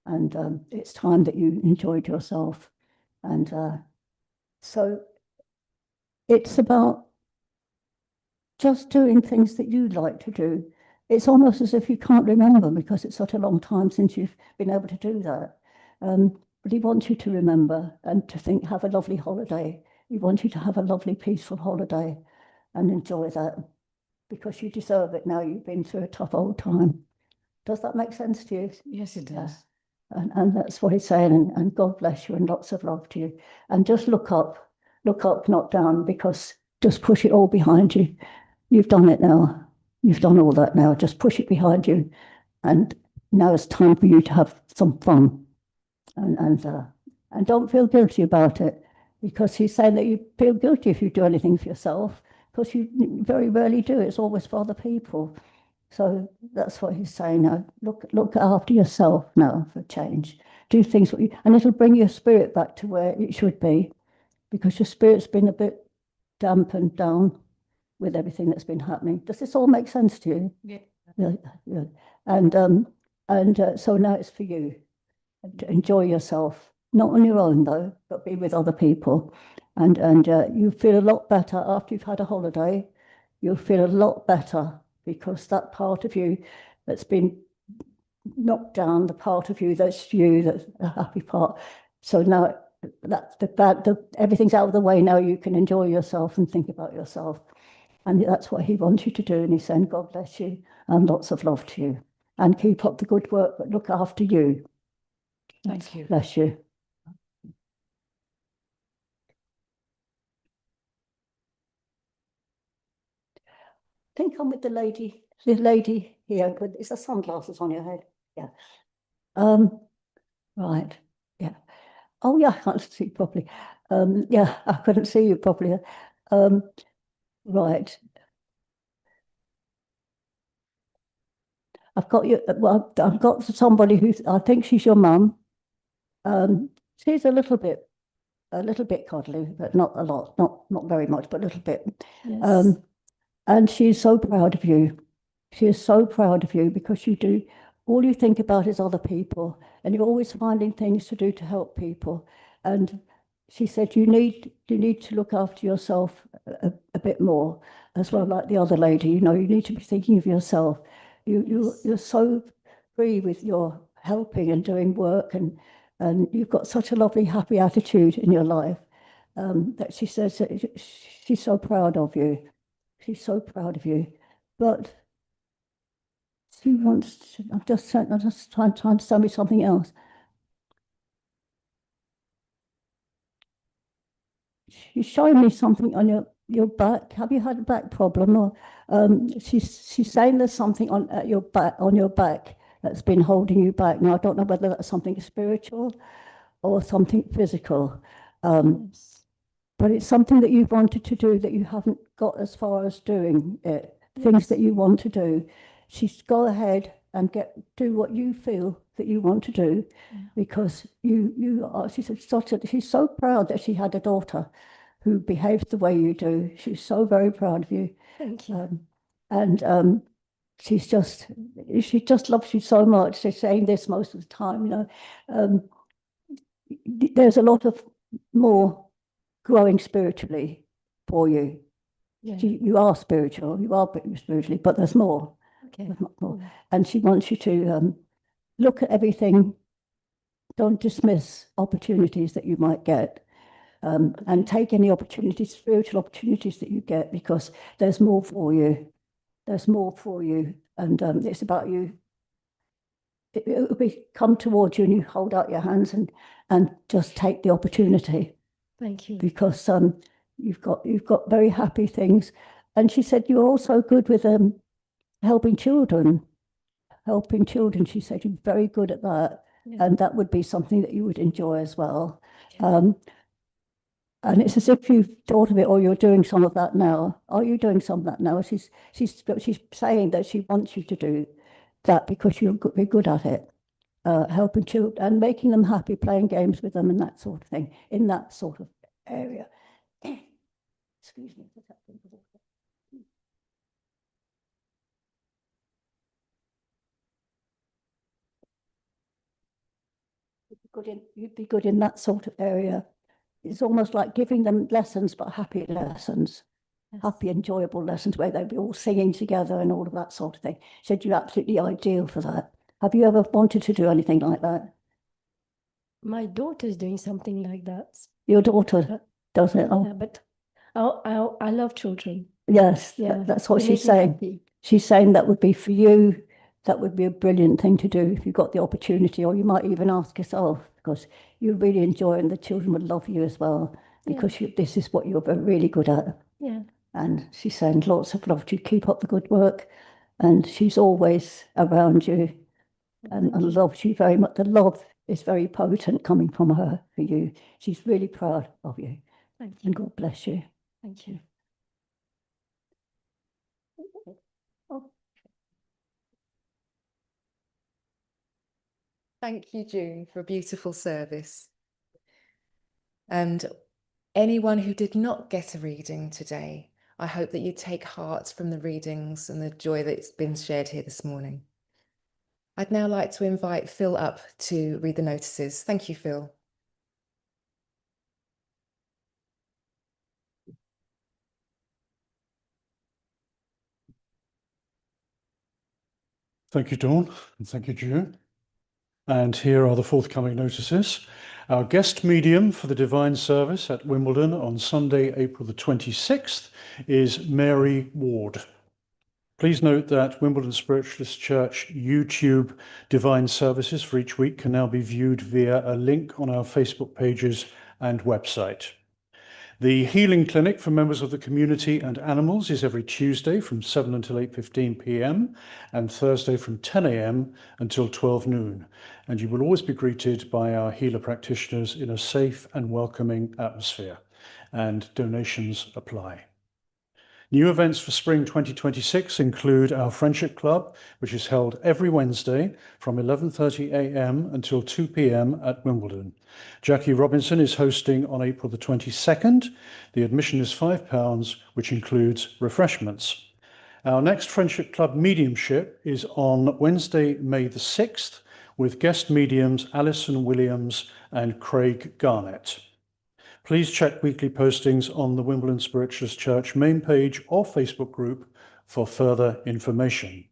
S3: and it's time that you enjoyed yourself. And so it's about just doing things that you like to do. It's almost as if you can't remember, because it's such a long time since you've been able to do that. But he wants you to remember and to think, have a lovely holiday. He wants you to have a lovely, peaceful holiday and enjoy that, because you deserve it now. You've been through a tough old time. Does that make sense to you?
S1: Yes, it does.
S3: And that's what he's saying. And God bless you and lots of love to you. And just look up, not down, because just push it all behind you. You've done it now. You've done all that now. Just push it behind you. And now it's time for you to have some fun. And don't feel guilty about it, because he's saying that you feel guilty if you do anything for yourself, because you very rarely do. It's always for other people. So that's what he's saying now. Look after yourself now for change. Do things, and it'll bring your spirit back to where it should be, because your spirit's been a bit dampened down with everything that's been happening. Does this all make sense to you?
S1: Yeah.
S3: Yeah. And so now it's for you to enjoy yourself, not on your own though, but be with other people. And you feel a lot better after you've had a holiday. You'll feel a lot better, because that part of you that's been knocked down, the part of you that's the happy part. So now that's everything's out of the way. Now you can enjoy yourself and think about yourself. And that's what he wants you to do. And he's saying, God bless you and lots of love to you. and keep up the good work, but look after you.
S1: Thank you.
S3: Bless you. I think I'm with the lady here, but is there sunglasses on your head? Yeah. Right. Yeah. Oh yeah, I can't see properly. Yeah, I couldn't see you properly. Right. I've got you. Well, I've got somebody who I think she's your mum. She's a little bit cuddly, but not a lot, not very much, but a little bit.
S5: Yes.
S3: And she's so proud of you. She is so proud of you because all you think about is other people, and you're always finding things to do to help people. And she said you need to look after yourself a bit more as well, like the other lady. You need to be thinking of yourself. You're so free with your helping and doing work, and you've got such a lovely, happy attitude in your life, that she says that she's so proud of you. She's so proud of you. But she wants to, I'm just trying to tell me something else. She's showing me something on your back. Have you had a back problem? Or she's saying there's something on your back that's been holding you back. Now I don't know whether that's something spiritual or something physical.
S5: Yes.
S3: But it's something that you've wanted to do that you haven't got as far as doing it. Things that you want to do. She's go ahead and do what you feel that you want to do, because you are. She's so proud that she had a daughter who behaves the way you do. She's so very proud of you.
S1: Thank you.
S3: She just loves you so much. She's saying this most of the time. There's a lot of more growing spiritually for you.
S1: Yeah.
S3: You are spiritual, spiritually, but there's more.
S1: Okay.
S3: There's much more. And she wants you to look at everything. Don't dismiss opportunities that you might get, and take any spiritual opportunities that you get, because there's more for you. There's more for you, and it's about you. It will come towards you, and you hold out your hands and just take the opportunity.
S1: Thank you.
S3: Because you've got very happy things. And she said you're also good with helping children. She said you're very good at that.
S1: Yeah.
S3: And that would be something that you would enjoy as well.
S1: Yeah.
S3: And it's as if you've thought of it, or you're doing some of that now. Are you doing some of that now? She's saying that she wants you to do that because you're good at it. Helping children and making them happy, playing games with them and that sort of thing, in that sort of area. Excuse me. You'd be good in that sort of area. It's almost like giving them lessons, but happy lessons.
S1: Yes.
S3: Happy, enjoyable lessons where they'd be all singing together and all of that sort of thing. She said you're absolutely ideal for that. Have you ever wanted to do anything like that?
S1: My daughter's doing something like that.
S3: Your daughter does it? Oh,
S1: Yeah, but I love children.
S3: yes,
S1: Yeah,
S3: that's what
S1: they
S3: she's
S1: make me
S3: saying.
S1: happy.
S3: She's saying that would be for you. That would be a brilliant thing to do if you got the opportunity, or you might even ask yourself, because you really enjoy it and the children would love you as well, because this is what you're really good at.
S1: Yeah.
S3: And she's saying lots of love to you. Keep up the good work. And she's always around you and loves you very much. The love is very potent coming from her for you. She's really proud of you.
S1: Thank you.
S3: And God bless you.
S1: Thank you.
S3: Oh.
S2: Thank you, June, for a beautiful service. And anyone who did not get a reading today, I hope that you take heart from the readings and the joy that's been shared here this morning. I'd now like to invite Phil up to read the notices. Thank you, Phil.
S6: Thank you, Dawn, and thank you, June. And here are the forthcoming notices. Our guest medium for the Divine Service at Wimbledon on Sunday, April the 26th is Mary Ward. Please note that Wimbledon Spiritualist Church YouTube divine services for each week can now be viewed via a link on our Facebook pages and website. The healing clinic for members of the community and animals is every Tuesday from 7 until 8:15 p.m. and Thursday from 10 a.m. until 12 noon. And you will always be greeted by our healer practitioners in a safe and welcoming atmosphere. And donations apply. New events for spring 2026 include our Friendship Club, which is held every Wednesday from 11:30 a.m. until 2 p.m. at Wimbledon. Jackie Robinson is hosting on April the 22nd. The admission is £5, which includes refreshments. Our next Friendship Club mediumship is on Wednesday, May the 6th, with guest mediums Alison Williams and Craig Garnett. Please check weekly postings on the Wimbledon Spiritualist Church main page or Facebook group for further information.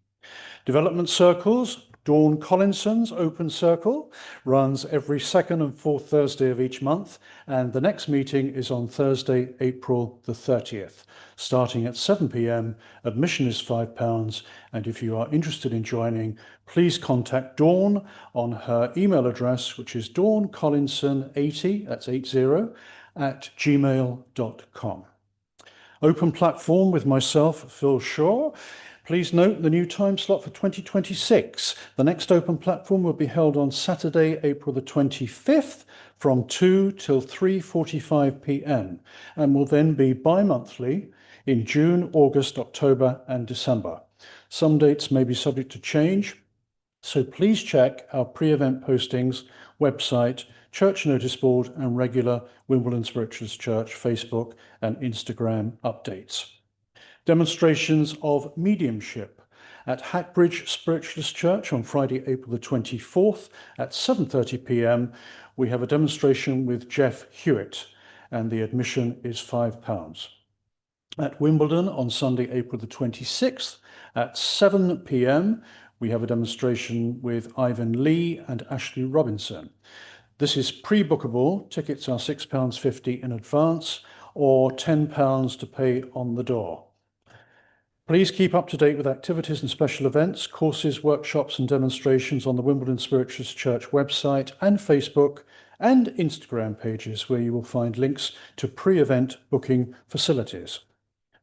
S6: Development Circles, Dawn Collinson's Open Circle, runs every second and fourth Thursday of each month, and the next meeting is on Thursday, April the 30th, starting at 7 p.m. Admission is £5, and if you are interested in joining, please contact Dawn on her email address, which is dawncollinson80, that's 80, @gmail.com. Open platform with myself, Phil Shaw. Please note the new time slot for 2026. The next open platform will be held on Saturday, April the 25th from 2 till 3:45 p.m. and will then be bi-monthly in June, August, October and December. Some dates may be subject to change, so please check our pre-event postings, website, church notice board and regular Wimbledon Spiritualist Church Facebook and Instagram updates. Demonstrations of mediumship at Hackbridge Spiritualist Church on Friday, April the 24th at 7:30 p.m. We have a demonstration with Jeff Hewitt and the admission is £5. At Wimbledon on Sunday, April the 26th at 7 p.m. we have a demonstration with Ivan Lee and Ashley Robinson. This is pre-bookable. Tickets are £6.50 in advance or £10 to pay on the door. Please keep up to date with activities and special events, courses, workshops and demonstrations on the Wimbledon Spiritualist Church website and Facebook and Instagram pages, where you will find links to pre-event booking facilities.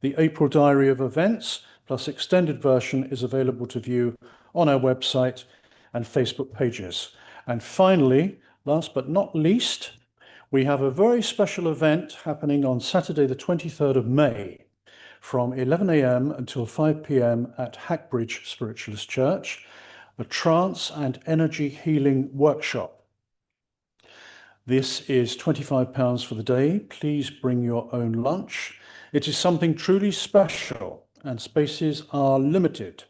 S6: The April diary of events plus extended version is available to view on our website and Facebook pages. And finally, last but not least, we have a very special event happening on Saturday the 23rd of May from 11 a.m. until 5 p.m. at Hackbridge Spiritualist Church, a trance and energy healing workshop. This is £25 for the day. Please bring your own lunch. It is something truly special and spaces are limited.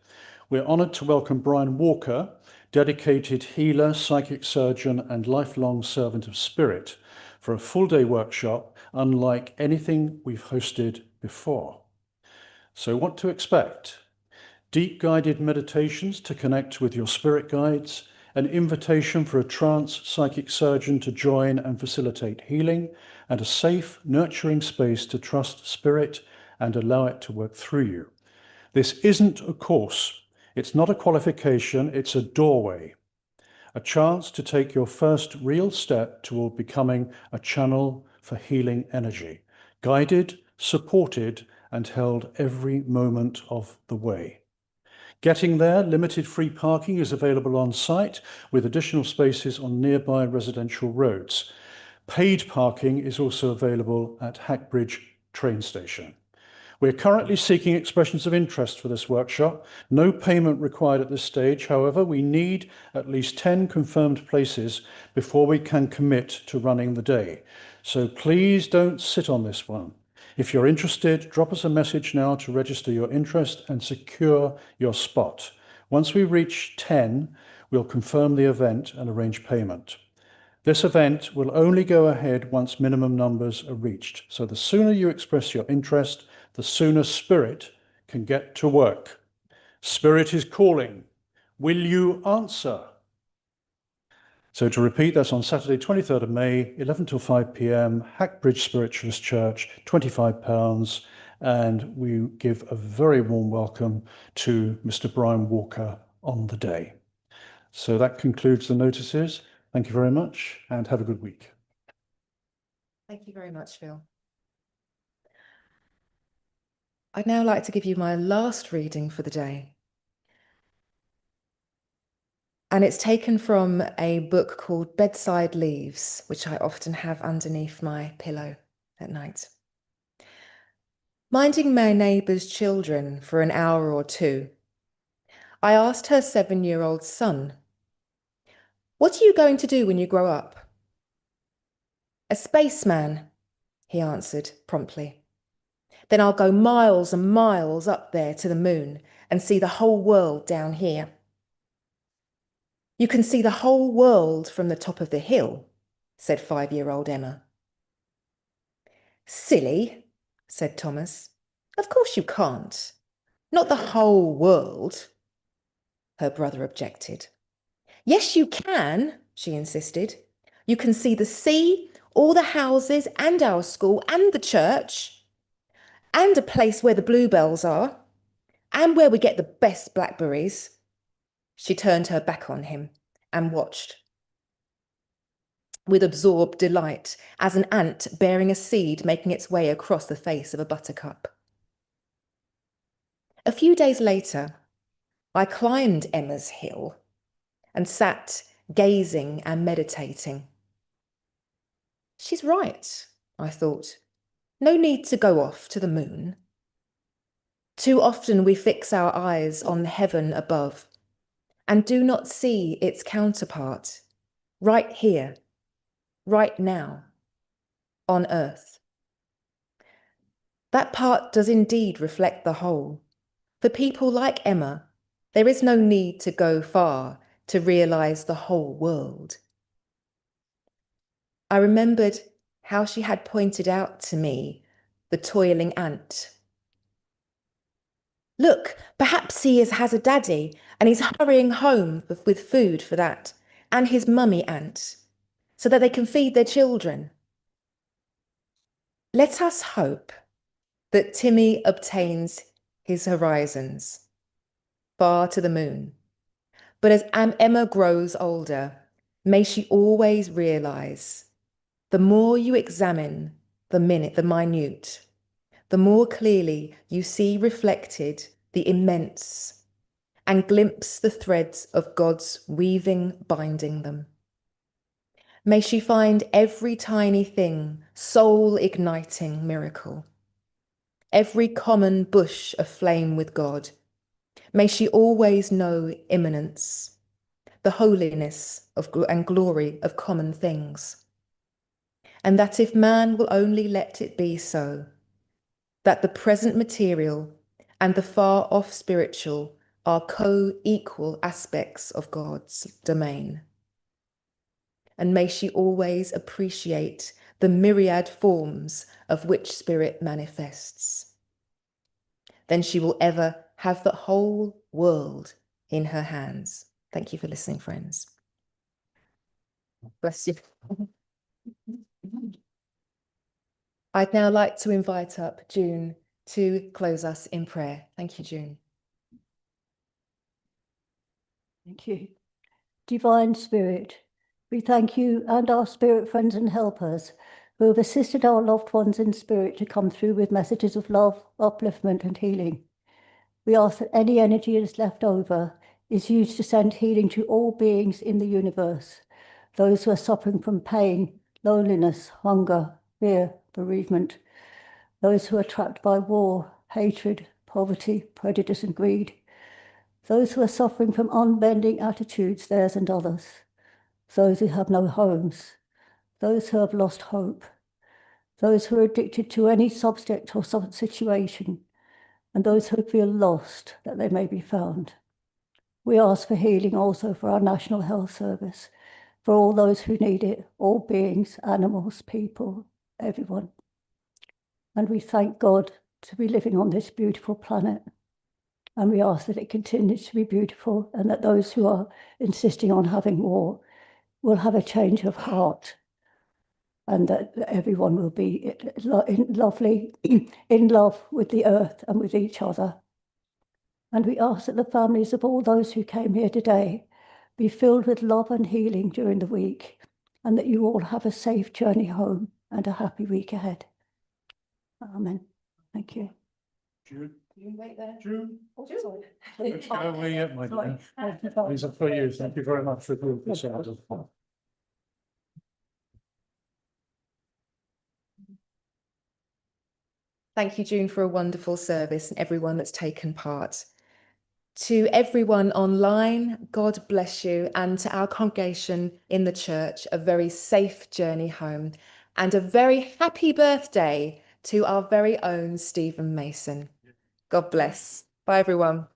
S6: We're honoured to welcome Brian Walker, dedicated healer, psychic surgeon and lifelong servant of spirit, for a full-day workshop unlike anything we've hosted before. So what to expect? Deep guided meditations to connect with your spirit guides, an invitation for a trance psychic surgeon to join and facilitate healing, and a safe, nurturing space to trust spirit and allow it to work through you. This isn't a course. It's not a qualification. It's a doorway, a chance to take your first real step toward becoming a channel for healing energy, guided, supported, and held every moment of the way. Getting there, limited free parking is available on site with additional spaces on nearby residential roads. Paid parking is also available at Hackbridge train station. We're currently seeking expressions of interest for this workshop. No payment required at this stage. However, we need at least 10 confirmed places before we can commit to running the day. So please don't sit on this one. If you're interested, drop us a message now to register your interest and secure your spot. Once we reach 10, we'll confirm the event and arrange payment. This event will only go ahead once minimum numbers are reached. So the sooner you express your interest, the sooner Spirit can get to work. Spirit is calling. Will you answer? So to repeat, that's on Saturday, 23rd of May, 11 till 5 p.m, Hackbridge Spiritualist Church, £25, and we give a very warm welcome to Mr. Brian Walker on the day. So that concludes the notices. Thank you very much and have a good week.
S2: Thank you very much, Phil. I'd now like to give you my last reading for the day. And it's taken from a book called Bedside Leaves, which I often have underneath my pillow at night. Minding my neighbour's children for an hour or two, I asked her 7-year-old son, "What are you going to do when you grow up?" "A spaceman," he answered promptly. "Then I'll go miles and miles up there to the moon and see the whole world down here." "You can see the whole world from the top of the hill," said 5-year-old Emma. "Silly," said Thomas. "Of course you can't. Not the whole world," her brother objected. "Yes, you can," she insisted. "You can see the sea, all the houses and our school and the church, and a place where the bluebells are, and where we get the best blackberries." She turned her back on him and watched with absorbed delight as an ant bearing a seed making its way across the face of a buttercup. A few days later, I climbed Emma's hill and sat gazing and meditating. She's right, I thought. No need to go off to the moon. Too often we fix our eyes on heaven above and do not see its counterpart right here, right now, on earth. That part does indeed reflect the whole. For people like Emma, there is no need to go far to realise the whole world. I remembered how she had pointed out to me the toiling ant. "Look, perhaps he has a daddy and he's hurrying home with food for that, and his mummy ant, so that they can feed their children." Let us hope that Timmy obtains his horizons far to the moon. But as Emma grows older, may she always realise the more you examine the minute, the minute, the more clearly you see reflected the immense and glimpse the threads of God's weaving binding them. May she find every tiny thing soul-igniting miracle, every common bush aflame with God. May she always know immanence, the holiness of and glory of common things. And that if man will only let it be so, that the present material and the far-off spiritual are co-equal aspects of God's domain. And may she always appreciate the myriad forms of which spirit manifests. Then she will ever have the whole world in her hands. Thank you for listening, friends. Bless you. I'd now like to invite up June to close us in prayer. Thank you, June.
S3: Thank you. Divine Spirit, we thank you and our spirit friends and helpers who have assisted our loved ones in spirit to come through with messages of love, upliftment and healing. We ask that any energy that is left over is used to send healing to all beings in the universe, those who are suffering from pain, loneliness, hunger, fear, bereavement, those who are trapped by war, hatred, poverty, prejudice and greed, those who are suffering from unbending attitudes, theirs and others, those who have no homes, those who have lost hope, those who are addicted to any subject or situation, and those who feel lost, that they may be found. We ask for healing also for our National Health Service, for all those who need it, all beings, animals, people, everyone. And we thank God to be living on this beautiful planet. And we ask that it continues to be beautiful and that those who are insisting on having war will have a change of heart and that everyone will be lovely, in love with the earth and with each other. And we ask that the families of all those who came here today be filled with love and healing during the week, and that you all have a safe journey home and a happy week ahead. Amen. Thank you.
S6: Jude?
S2: You wait there.
S6: Jude?
S3: Oh, sorry.
S6: Let's go away yet, my
S3: Sorry.
S6: dear. These are for you. Thank you very much for doing this.
S2: Thank you, June, for a wonderful service and everyone that's taken part. To everyone online, God bless you, and to our congregation in the church, a very safe journey home and a very happy birthday to our very own Stephen Mason. God bless. Bye, everyone.